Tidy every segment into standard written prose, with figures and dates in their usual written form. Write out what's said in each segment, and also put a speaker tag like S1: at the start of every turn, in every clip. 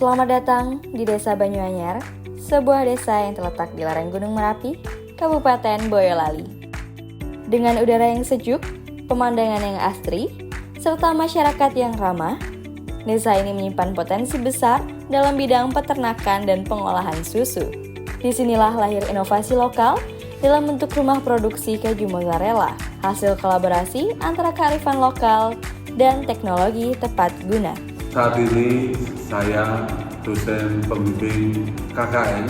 S1: Selamat datang di Desa Banyuanyar, sebuah desa yang terletak di lereng Gunung Merapi, Kabupaten Boyolali. Dengan udara yang sejuk, pemandangan yang asri, serta masyarakat yang ramah, desa ini menyimpan potensi besar dalam bidang peternakan dan pengolahan susu. Disinilah lahir inovasi lokal dalam bentuk rumah produksi keju mozzarella, hasil kolaborasi antara kearifan lokal dan teknologi tepat guna.
S2: Saat ini saya dosen pembimbing KKN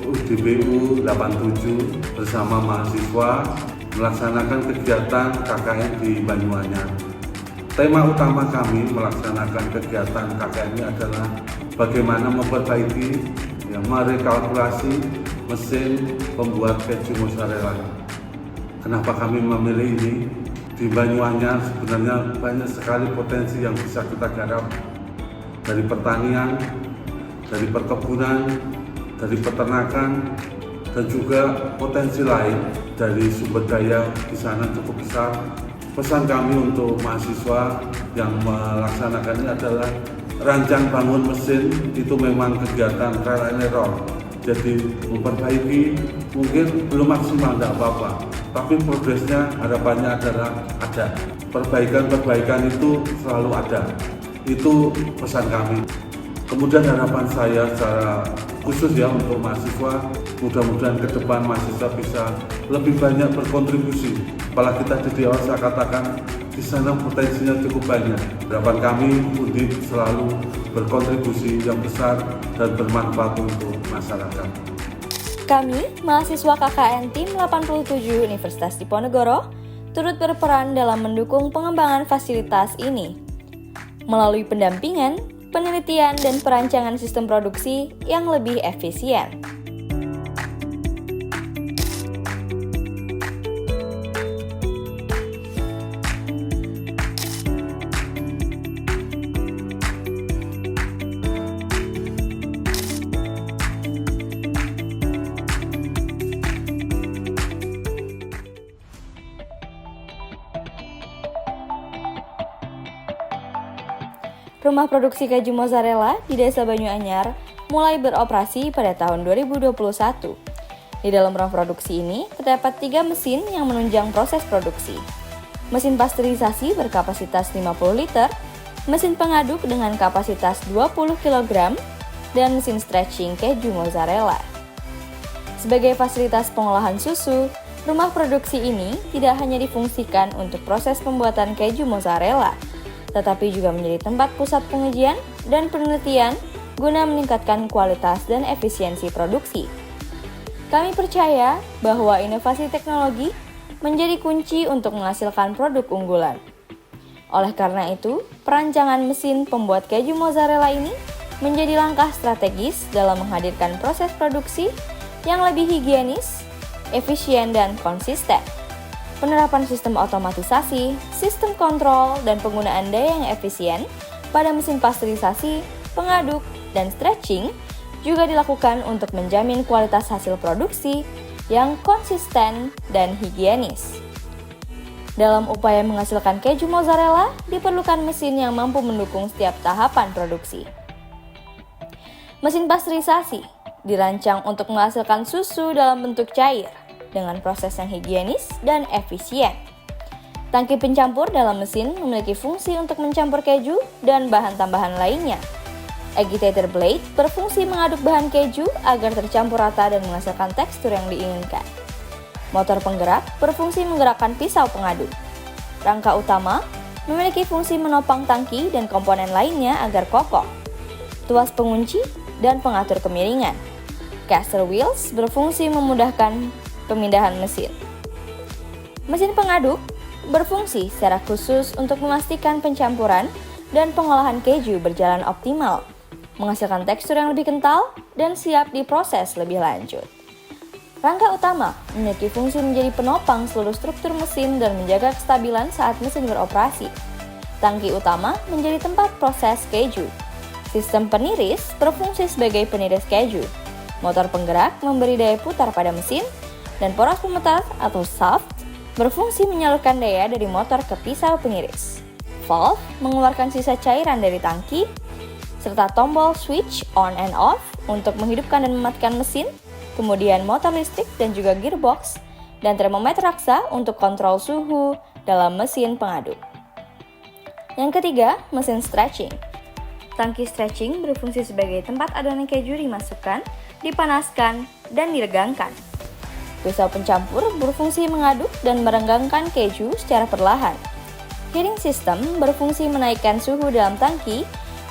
S2: UDBU 87 bersama mahasiswa melaksanakan kegiatan KKN di Banyuanyar. Tema utama kami melaksanakan kegiatan KKN ini adalah bagaimana memperbaiki, merekalkulasi mesin pembuat keju mozzarella. Kenapa kami memilih ini? Di Banyuanyar sebenarnya banyak sekali potensi yang bisa kita garap, dari pertanian, dari perkebunan, dari peternakan, dan juga potensi lain dari sumber daya di sana cukup besar. Pesan kami untuk mahasiswa yang melaksanakan ini adalah rancang bangun mesin itu memang kegiatan trial and error. Jadi memperbaiki mungkin belum maksimal, tidak apa-apa, tapi progresnya harapannya adalah ada. Perbaikan-perbaikan itu selalu ada. Itu pesan kami. Kemudian harapan saya secara khusus untuk mahasiswa, mudah-mudahan ke depan mahasiswa bisa lebih banyak berkontribusi. Apalagi tadi di awal saya katakan di sana potensinya cukup banyak. Harapan kami Undip selalu berkontribusi yang besar dan bermanfaat untuk masyarakat.
S1: Kami, mahasiswa KKN Tim 87 Universitas Diponegoro, turut berperan dalam mendukung pengembangan fasilitas ini melalui pendampingan, penelitian, dan perancangan sistem produksi yang lebih efisien. Rumah produksi keju mozzarella di Desa Banyuanyar mulai beroperasi pada tahun 2021. Di dalam ruang produksi ini terdapat 3 mesin yang menunjang proses produksi. Mesin pasteurisasi berkapasitas 50 liter, mesin pengaduk dengan kapasitas 20 kg, dan mesin stretching keju mozzarella. Sebagai fasilitas pengolahan susu, rumah produksi ini tidak hanya difungsikan untuk proses pembuatan keju mozzarella, tetapi juga menjadi tempat pusat pengujian dan penelitian guna meningkatkan kualitas dan efisiensi produksi. Kami percaya bahwa inovasi teknologi menjadi kunci untuk menghasilkan produk unggulan. Oleh karena itu, perancangan mesin pembuat keju mozzarella ini menjadi langkah strategis dalam menghadirkan proses produksi yang lebih higienis, efisien, dan konsisten. Penerapan sistem otomatisasi, sistem kontrol, dan penggunaan daya yang efisien pada mesin pasteurisasi, pengaduk, dan stretching juga dilakukan untuk menjamin kualitas hasil produksi yang konsisten dan higienis. Dalam upaya menghasilkan keju mozzarella, diperlukan mesin yang mampu mendukung setiap tahapan produksi. Mesin pasteurisasi dirancang untuk menghasilkan susu dalam bentuk cair, dengan proses yang higienis dan efisien. Tangki pencampur dalam mesin memiliki fungsi untuk mencampur keju dan bahan tambahan lainnya. Agitator blade berfungsi mengaduk bahan keju agar tercampur rata dan menghasilkan tekstur yang diinginkan. Motor penggerak berfungsi menggerakkan pisau pengaduk. Rangka utama memiliki fungsi menopang tangki dan komponen lainnya agar kokoh. Tuas pengunci dan pengatur kemiringan. Caster wheels berfungsi memudahkan pemindahan mesin. Mesin pengaduk berfungsi secara khusus untuk memastikan pencampuran dan pengolahan keju berjalan optimal, menghasilkan tekstur yang lebih kental dan siap diproses lebih lanjut. Rangka utama memiliki fungsi menjadi penopang seluruh struktur mesin dan menjaga kestabilan saat mesin beroperasi. Tangki utama menjadi tempat proses keju. Sistem peniris berfungsi sebagai peniris keju. Motor penggerak memberi daya putar pada mesin, dan poros pemetar atau shaft berfungsi menyalurkan daya dari motor ke pisau pengiris. Valve mengeluarkan sisa cairan dari tangki, serta tombol switch on and off untuk menghidupkan dan mematikan mesin, kemudian motor listrik dan juga gearbox, dan termometer raksa untuk kontrol suhu dalam mesin pengaduk. Yang ketiga, mesin stretching. Tangki stretching berfungsi sebagai tempat adonan keju dimasukkan, dipanaskan, dan diregangkan. Pisau pencampur berfungsi mengaduk dan merenggangkan keju secara perlahan. Heating system berfungsi menaikkan suhu dalam tangki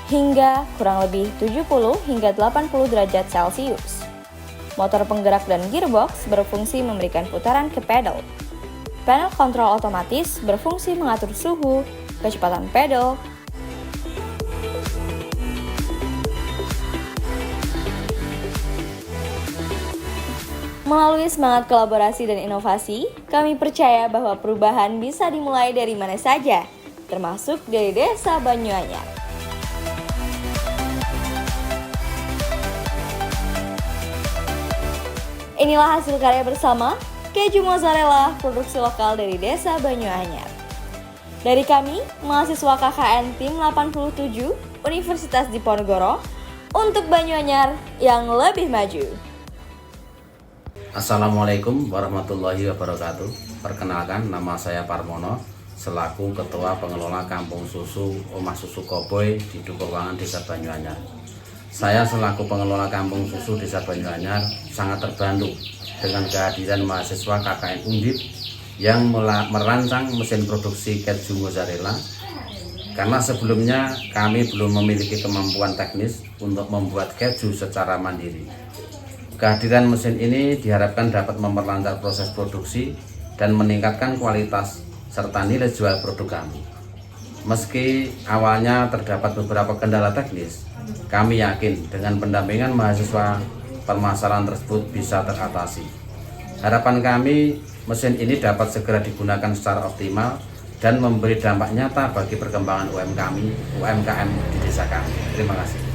S1: hingga kurang lebih 70 hingga 80 derajat Celcius. Motor penggerak dan gearbox berfungsi memberikan putaran ke pedal. Panel kontrol otomatis berfungsi mengatur suhu, kecepatan pedal, Melalui semangat kolaborasi dan inovasi, kami percaya bahwa perubahan bisa dimulai dari mana saja, termasuk dari Desa Banyuanyar. Inilah hasil karya bersama, keju mozzarella produksi lokal dari Desa Banyuanyar. Dari kami, mahasiswa KKN Tim 87 Universitas Diponegoro, untuk Banyuanyar yang lebih maju.
S3: Assalamualaikum warahmatullahi wabarakatuh. Perkenalkan, nama saya Parmono selaku Ketua Pengelola Kampung Susu Omah Susu Koboy di Dukuhwangan Desa Banyuanyar. Saya selaku pengelola Kampung Susu Desa Banyuanyar sangat terbantu dengan kehadiran mahasiswa KKN Undip yang merancang mesin produksi keju mozzarella, karena sebelumnya kami belum memiliki kemampuan teknis untuk membuat keju secara mandiri. Kehadiran mesin ini diharapkan dapat memperlancar proses produksi dan meningkatkan kualitas serta nilai jual produk kami. Meski awalnya terdapat beberapa kendala teknis, kami yakin dengan pendampingan mahasiswa permasalahan tersebut bisa teratasi. Harapan kami, mesin ini dapat segera digunakan secara optimal dan memberi dampak nyata bagi perkembangan UMKM di desa kami. Terima kasih.